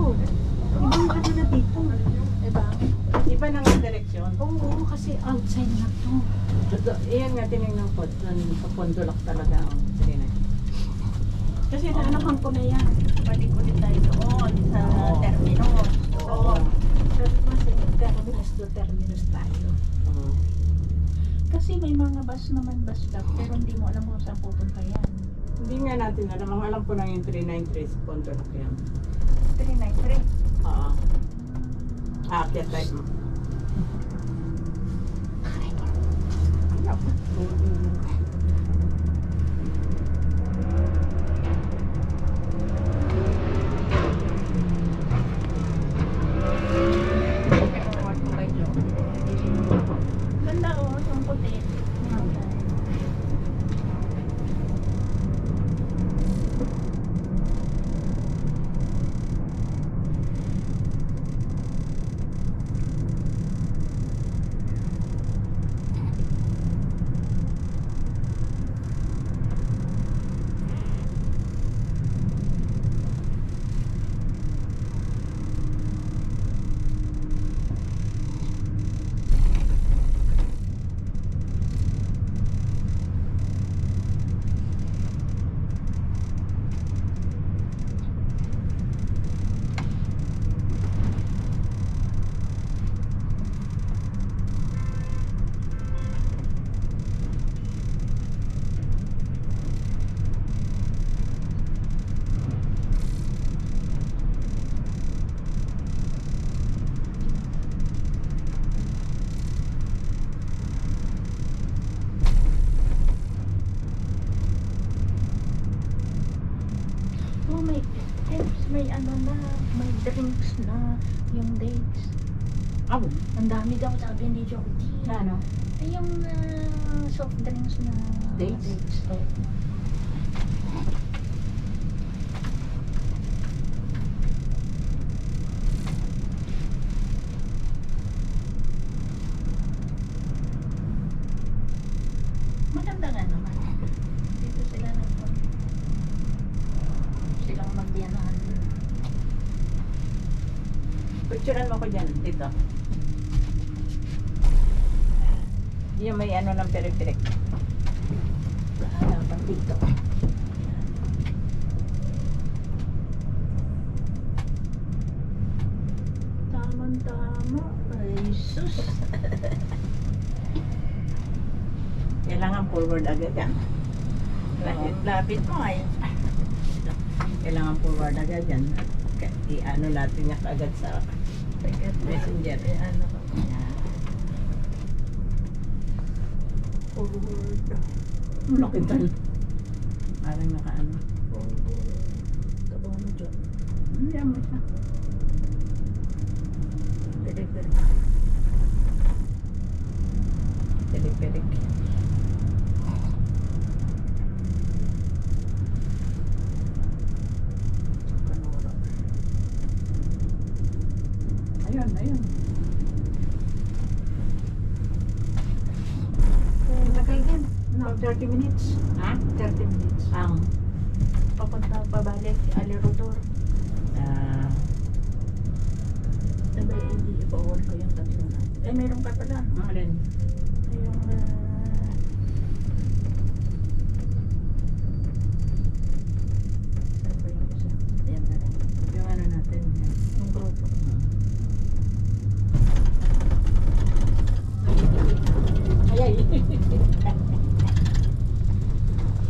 Ibang ano na dito. Diba? Iba na nga direksyon. Oo, kasi outside na to. Iyan nga tinignan ko, dun sa Pondolak talaga ang tinignan. Kasi naanakan ko na yan. Balik ulit tayo doon sa Oo. terminus. Oo. Sabi ko kasi terminus to terminus tayo. Oo. Kasi may mga bus naman, bus stop, pero hindi mo alam kung saan pupunta yan. Hindi nga natin alam. Ang alam ko lang yung 393 sa Pondolak yan. 393. Oo. Aakyat tayo mo. Ganda oh, yung puti. Oh, may ano na, may drinks na, yung dates. Abo. Ang dami daw sabi ni Jody. Na ano? Ay, yung soft drinks na Dates? Oh. Maganda nga naman. Dito sila silang magdiyanan. Picturean mo ko dyan, dito. Yung may ano ng peripirik. Hanapan dito. Tama. Ay, sus. Kailangan forward agad yan. Lapit mo ay. Kailangan forward agad yan. I-ano natin niya kaagad sa messenger. Ano ko niya. Forward. Laki tal. Parang nakaano. Tabaw mo dyan. Hindi mo siya. Peripirik. Ayun. Matagal din. No, 30 minutes. Ha? 30 minutes. Ang Papunta pabalik, Alirodor. Sabay, hindi i-forward ko yung tatlo na. Eh, meron ka pala. alin? Yung, ano ba yung isa? Ayan na lang. Yung ano natin. Yung grupo. Ay.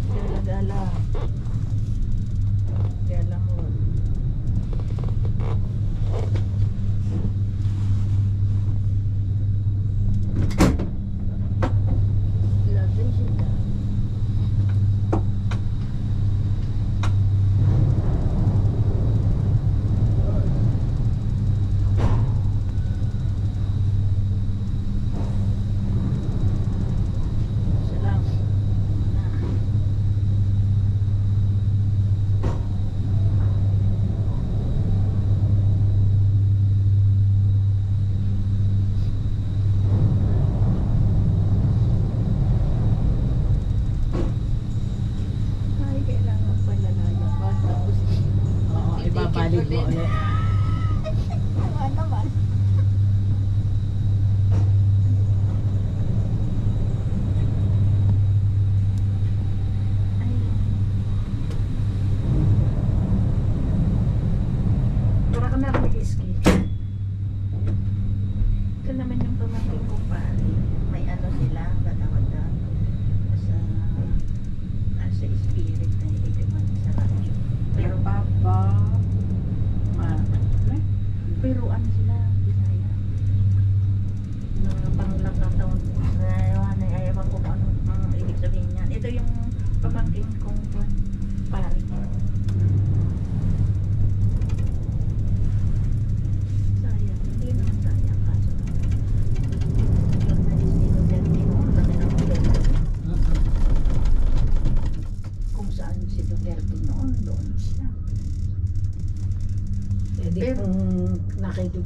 Gala-gala. Gala mo.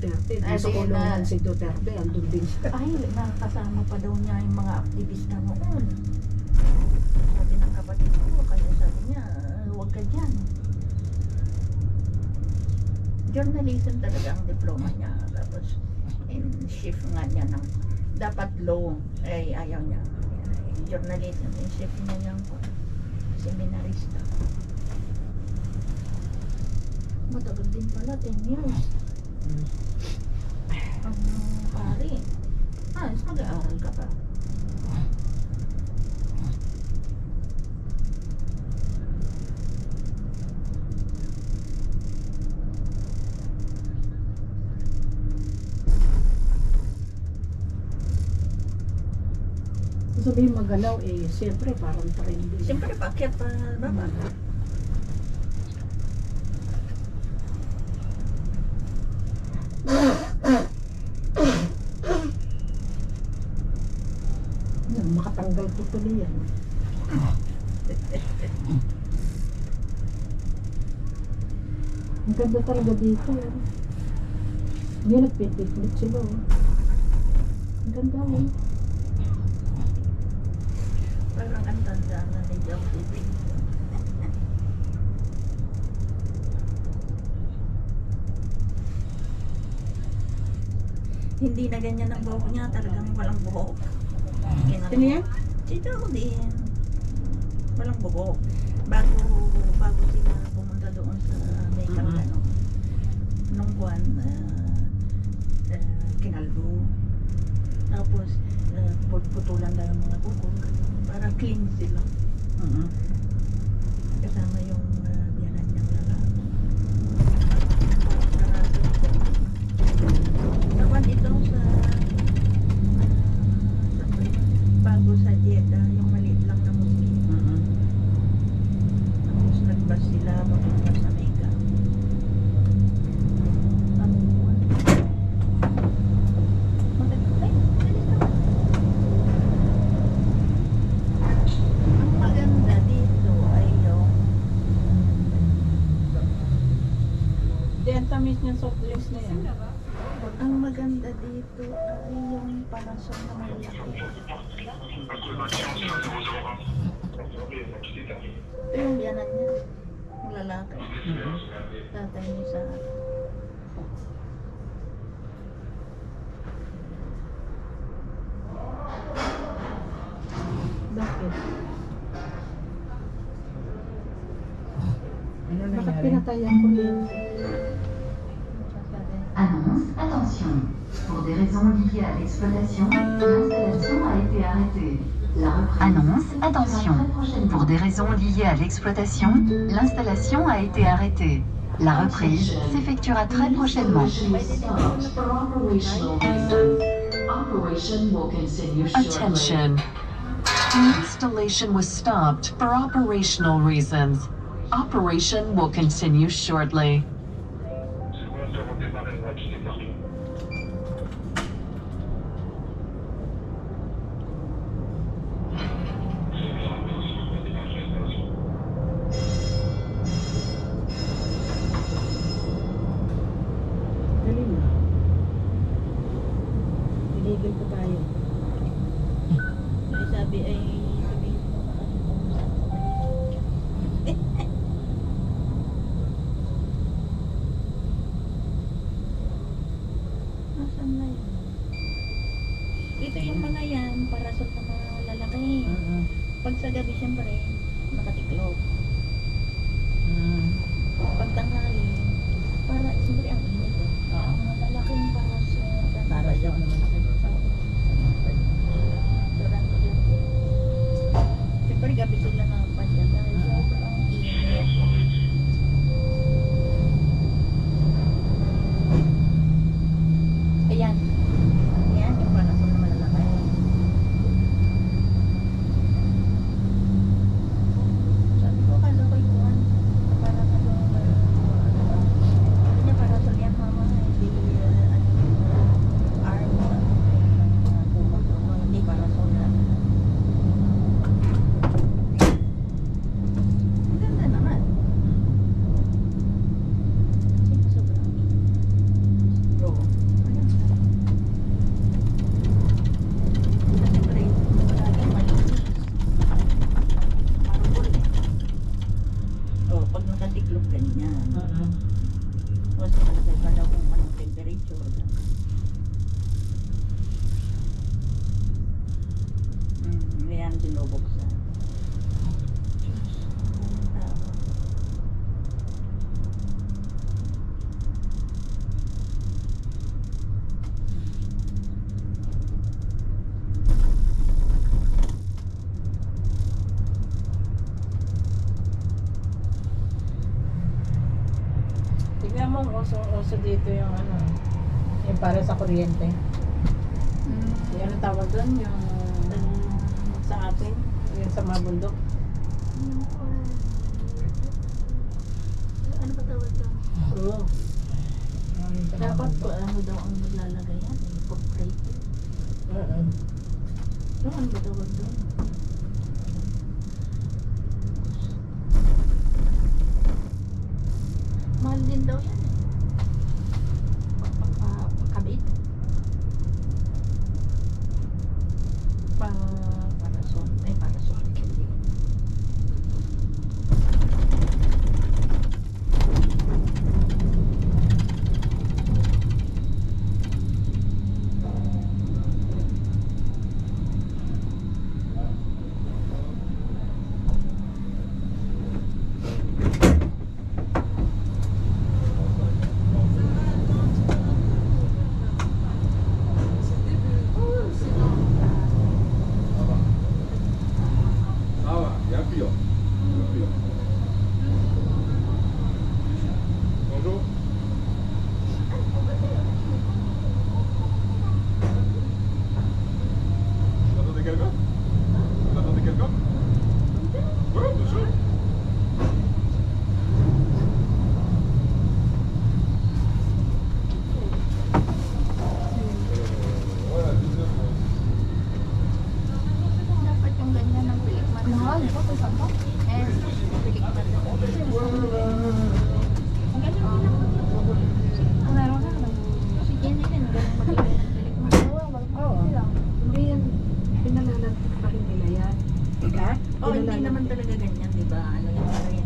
Duterte. Doon sa Di kulungan na- si Duterte, andun din siya. Ay, nakakasama pa daw niya yung mga aktivista noon. Sabi ng kapatid ko, kaya sabi niya, huwag ka dyan. Journalism talaga ang diploma niya. Tapos, in shift nga niya ng dapat law. Ay, ayaw niya. Journalism, in shift niya yung seminarista. Matagal din pala, 10 years. Ang pari. Mag-aaral ka pa. Sabihin magalaw siyempre parang trending. Siyempre, paakyat pa baba. Yan, makatanggal ko tuloy yan. Ang ganda talaga dito. Hindi nagpipiknik sila. Ang ganda Parang ang tanda na ni Joe Living. Hindi na ganyan ang buhok niya, talagang walang buhok. Sino yan? Si Joe din. Walang buhok. Bago sila pumunta doon sa makeup nung buwan, kinaldo. Tapos, putulan lang yung mga buhok. Para clean sila. Kasama yung biyanan niyang lalaki. Nakuan ito sa bago sa Jeddah, yung maliit lang na movie. Tapos nagbas sila papunta sa Mega. Ang maganda dito ay yung Diyan tamis niya soft drinks na yan. ang maganda dito ay yung parasol na malaki. Ito yung biyanan niya. Yung lalaki. Tatay niya sa Bakit? Ano Bakit nangyari? pinatay ang kuryente? Annonce, attention. Pour des raisons liées à l'exploitation, l'installation a été arrêtée. La reprise Annonce, s'effectuera attention. très prochainement. Pour des raisons liées à l'exploitation, l'installation a été arrêtée. La reprise s'effectuera très prochainement. Attention. The installation was stopped for operational reasons. Operation will continue shortly. Dali na. Tinigil ko tayo. ay sabi ay sabihin mo Nasaan na yun? Ito yung mga yan, parasol ng mga lalaki. Pag sa gabi siyempre, nakatiklop. Pag tanghali, para siyempre ang init eh. Ang mga lalaking parasol. Para yung ano man. Siyempre gabi sila nakapadyan dahil sobrang init. Ayan. Ayan yung parasol na malalaki. yan binubuksan. Tignan mo, uso dito yung ano, yung para sa kuryente. Yung ano tawag doon, yung sa atin, yung sa mga bundok. Ano ba tawag doon? Oo. Yung sa mga Dapat po bundok. ano daw ang maglalagay yan? Portrait. Oo. Ano ba tawag doon? Mahal din daw yan eh. Pakabit. Parasol. Ay, parasol. Hindi. Ah, va, il y a un pire. Il y a un pire. Bonjour. Vous attendez quelqu'un? Vous attendez quelqu'un? Oui, bien sûr. Voilà, 19. Dapat yung ganyan ng pilikman. Mahal po, kung saan po? Eh, pilikman. Si Jenny din, ganun maglagay ng pilikman. Oo. Hindi yan, pinalalantik pa rin nila yan. Ha? Oh, hindi naman talaga ganyan, di ba? Ano yan pa rin.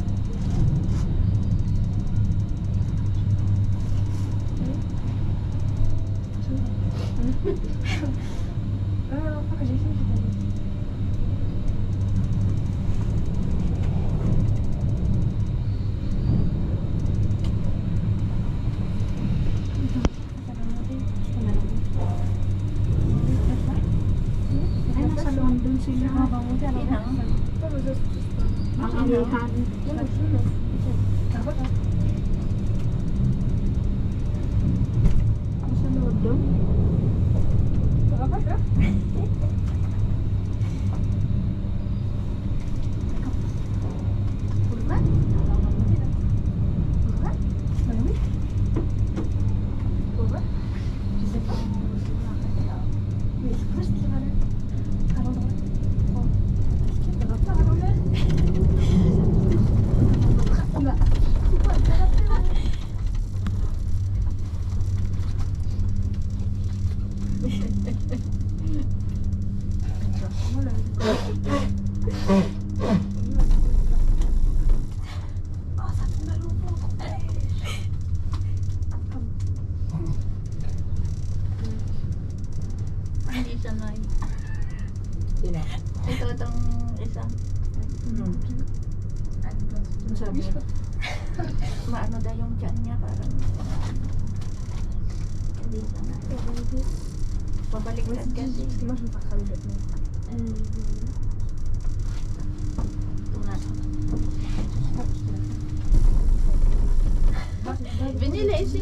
Ay, nasa London sila. Sinang? Ang amihan. Nasa London? Hindi sanay. Sino? Ito itong isa. Ano sabi? Maano daw yung tiyan niya, parang hindi sanay. Pabaliktad kasi. Ito nga. Vanilla isi.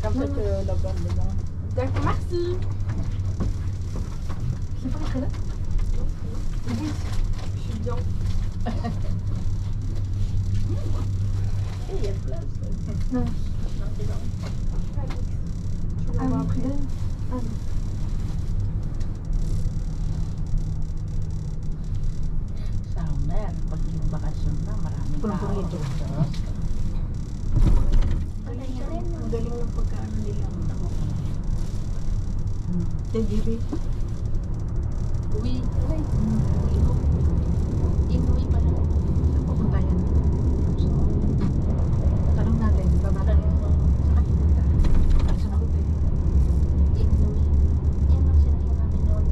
Kampit ko yung laban, di ba? Summer, pag yung bakasyon na, maraming Paborito. Ang galing ng pagkaano nila. Tejiri. Uwi. Inuwi pa lang. Saan pupunta yan? Tanong natin, babata yan. Saan pupunta? Ay, sa Maruti. Inuwi. Yan ang sinasabi namin noon.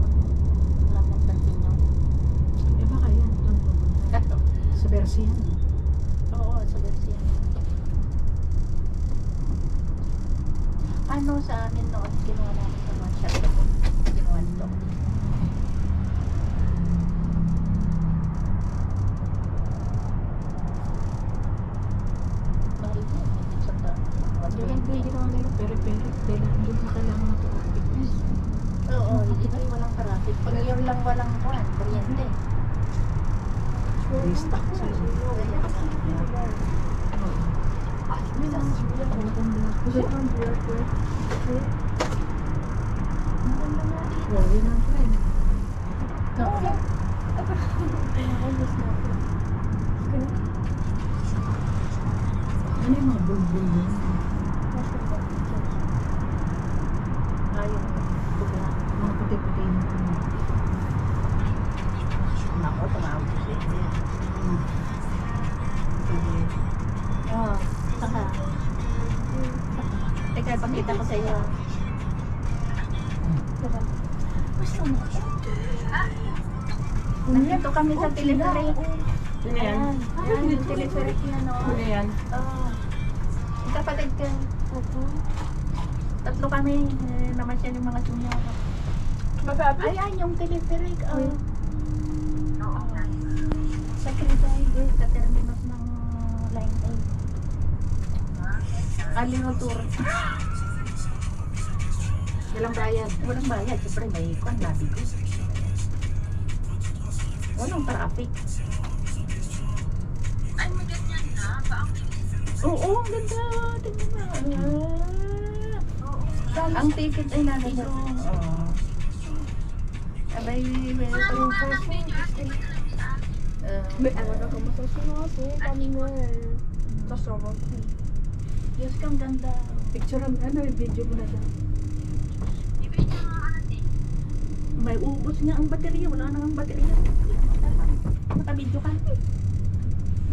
Wala nang dating nyo. Garcia. Oo, sa Garcia. Ano sa amin noon, kinuha namin sa mga shop ko. Kinuha nito. Mahal mo, hindi sa ta. Yung pwede naman nila, pero hindi mo kailangan ng traffic. Oo, dito yung walang traffic. Pag yun lang walang kuryente. Stop sa ano yung mga bulbul yun? Mga puti-puti yung Nako, tumawag ko siya. Oo, saka. Teka, ipakita ko sa iyo. Gusto mo? Nandito kami sa telepheric. Sino yan? Ayan, yung telepheric na no. Sino yan? Oo. Yung kapatid ka. Tatlo kami. Namasyal yung mga junior. Ayan, yung telepheric. Sa Trinidad, sa terminus ng Line 8. Alino Tour. Walang bayad. Walang bayad. Siyempre may kwan, labi ko. Walang traffic. Ay, maganyan na. Baang Oo, ang ganda. Tingnan mo. Ang ticket ay nandito. Oo. Abay, may wala mo nga ng video at iba na lang sa akin. May ano na kamo sa sinaso, kanina. Diyos kang ganda. Picture ang ano, video mo na dyan. I-video mo nga natin. May ubos nga ang baterya. Wala na ang baterya. Nakabidyo ka.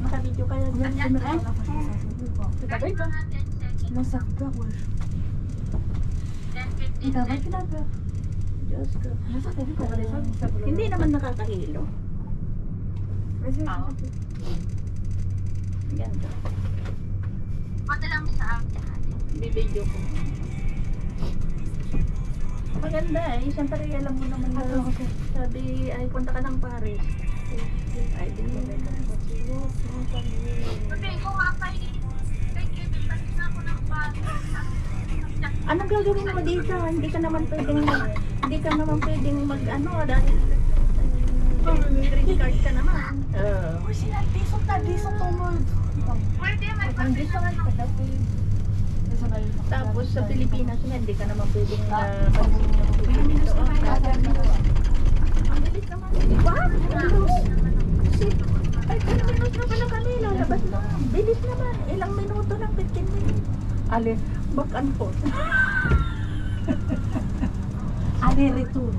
Nakabidyo ka. Diyan. Ay, Kahit mga 10 seconds. Nasakta ko. 10-15 seconds. Diyos ko. Nasakta ko. Hindi naman nakakahilo. Oo. Ganda. Padala mo sa akin. Bibidyo ko. Maganda eh. Siyempre alam mo naman na sabi ay punta ka ng Paris. Ay, di mo na. Sabi ko nga pa kay Kevin, balik na ako ng bago. Anong gagawin mo dito? Hindi ka naman pwedeng mag ano dahil credit card ka naman. Pwede, may pagkakaroon ako. Tapos sa Pilipinas nga, hindi ka naman pwedeng ang bilis naman. What? Ay, 10 minutes na pala kami. Lalabas na. Bilis naman. Ilang minuto lang, 15 minutes. Ale, Back and forth. ale return.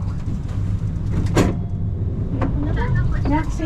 Next